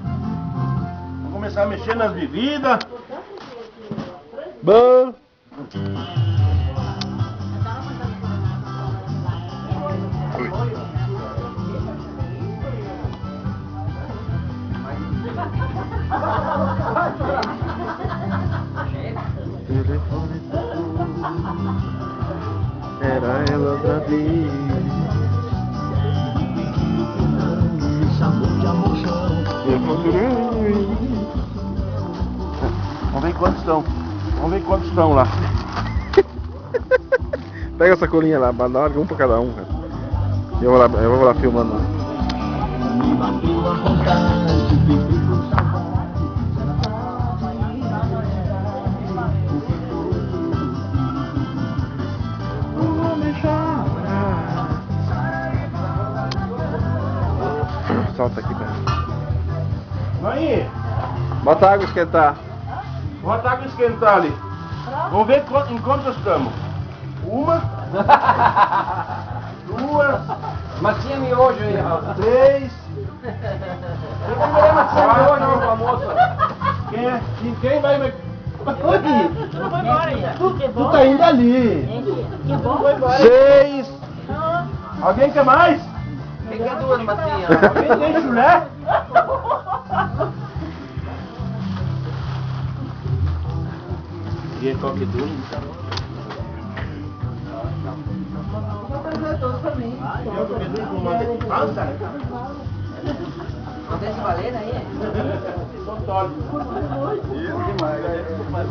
Vamos começar a mexer nas bebidas. Bom. Telefone era ela outra vez. Vamos ver quantos estão. Vamos ver quantos estão lá. Pega essa colinha lá, larga um pra cada um, cara. Eu vou lá filmando. Me bateu a vontade, fiquei com saudade. Não vou me chorar. Solta aqui, cara. Aí, Bota água esquentar. bota água esquentar ali. Vamos ver em quantas estamos. Uma, duas, Mas tinha miojo aí, ó. três. Eu também, mas tinha miojo aí pra moça. Quem vai... Tu tá indo ali. Que bom. 6. Alguém quer mais? Quem quer duas, Matinha? Alguém tem chulé? E é coque duro. Eu coque duro com manga de pança? Não tem esse valendo aí? Só tole. Isso demais.